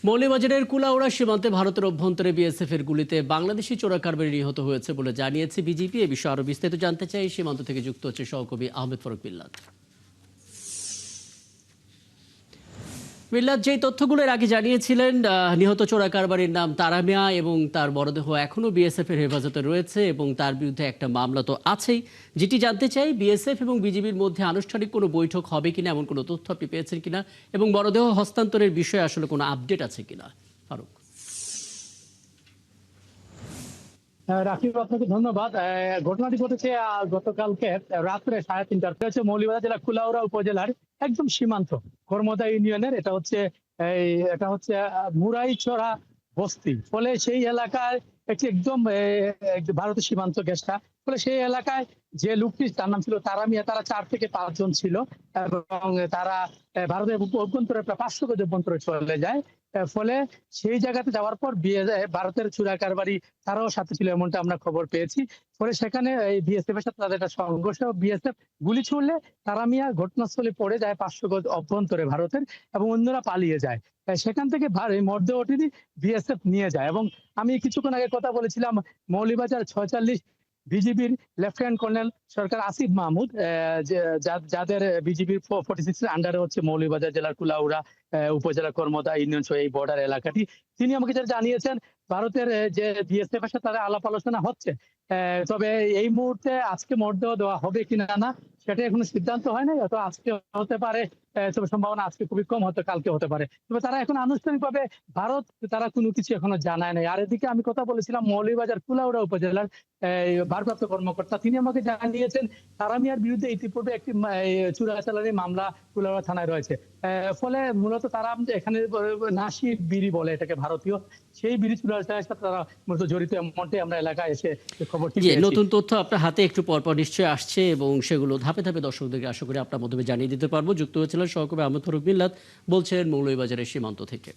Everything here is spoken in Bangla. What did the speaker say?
মৌলভীবাজারের কুলাউড়া সীমান্তে ভারতের অভ্যন্তরে বিএসএফ এর গুলিতে বাংলাদেশি চোরাকারবারি নিহত হয়েছে বলে জানিয়েছে বিজিবি। এ বিষয়ে আরো বিস্তারিত জানতে চাই সীমান্ত থেকে যুক্ত হচ্ছে সহকর্মী আহমেদ ফারুক মিল্লাত। মিল্লাত, যেই তথ্যগুলো এর আগে জানিয়েছিলেন, নিহত চোরাকারবারির নাম তারা মিয়া এবং তার মরদেহ এখনো বিএসএফ এর হেফাজতে রয়েছে এবং তার বিরুদ্ধে একটা মামলা তো আছেই। যেটি জানতে চাই, বিএসএফ এবং বিজিবির মধ্যে আনুষ্ঠানিক কোনো বৈঠক হবে কিনা, এমন কোনো তথ্য আপনি পেয়েছেন কিনা, এবং মরদেহ হস্তান্তরের বিষয়ে আসলে কোনো আপডেট আছে কিনা ফারুক? রাকিব, আপনাকে ধন্যবাদ। ঘটনাটি ঘটেছে গতকালকে রাত্রে 3:30টার। হচ্ছে মৌলভীবাজার জেলা কুলাউড়া উপজেলার একদম সীমান্ত কর্মদা ইউনিয়নের। এটা হচ্ছে মুরাইচড়া বস্তি। ফলে সেই এলাকায় একটি একদম ভারতের সীমান্ত গেস্টটা। ফলে সেই এলাকায় যে লোকটি, তার নাম ছিল তারা মিয়া, তারা 4 থেকে 5 জন ছিল এবং তারা ভারতের অভ্যন্তরে প্রায় 500 গজ অভ্যন্তরে চলে যায়। ফলে সেই জায়গাতে যাওয়ার পর ভারতের চোরা কারবারি তারাও সাথে ছিল, এমনটা আমরা খবর পেয়েছি। ফলে সেখানে এই বিএসএফ এর সাথে তাদের একটা সংঘর্ষ, বিএসএফ গুলি ছুড়লে তারা মিয়া ঘটনাস্থলে পড়ে যায় 500 গজ অভ্যন্তরে ভারতের, এবং অন্যরা পালিয়ে যায়। সেখান থেকে মরদেহটি বিএসএফ নিয়ে যায়। এবং আমি কিছুক্ষণ আগে কথা বলেছিলাম মৌলভীবাজার 46 বিজিবির লেফটেন্যান্ট কর্নেল সরকার আসিফ মাহমুদ, যাদের বিজিবির 46 এর আন্ডারে হচ্ছে মৌলভীবাজার জেলার কুলাউড়া উপজেলা কর্মদা ইউনিয়ন সহ এই বর্ডার এলাকাটি। তিনি আমাকে যেটা জানিয়েছেন, ভারতের যে বিএসএফ এর সাথে তাদের আলাপ আলোচনা হচ্ছে। তবে এই মুহূর্তে আজকে মরদেহ দেওয়া হবে কিনা না সেটা এখনো সিদ্ধান্ত হয় নাই। হয়তো আজকে হতে পারে, তবে সম্ভাবনা আজকে খুবই কম, হয়তো কালকে হতে পারে। তবে তারা এখন আনুষ্ঠানিকভাবে ভারত তারা কোনো কিছু এখনো জানায় নাই। আর এদিকে আমি কথা বলেছিলাম মৌলভীবাজার কুলাউড়া উপজেলার ভারপ্রাপ্ত কর্মকর্তা, তিনি আমাকে জানিয়েছেন তারা মিয়ার বিরুদ্ধে ইতিপূর্বে একটি চোরাচালানি মামলা কুলাউড়া থানায় রয়েছে। ফলে মূলত তারা এখানে নাসি বিড়ি বলে এটাকে, ভারতীয় সেই বিড়ি চোরাচালানের সাথে তারা মূলত জড়িত, এমনটাই আমরা এলাকায় এসে খবরটি পেয়েছি। নতুন তথ্য আপনার হাতে একটু পরপর নিশ্চয়ই আসছে এবং সেগুলো ধাপে ধাপে দর্শকদেরকে আশা করি আপনার মাধ্যমে জানিয়ে দিতে পারবো। যুক্ত হয়েছিলেন সহকর্মী আহমেদ ফারুক মিল্লাত, বলছেন মৌলভীবাজারের সীমান্ত থেকে।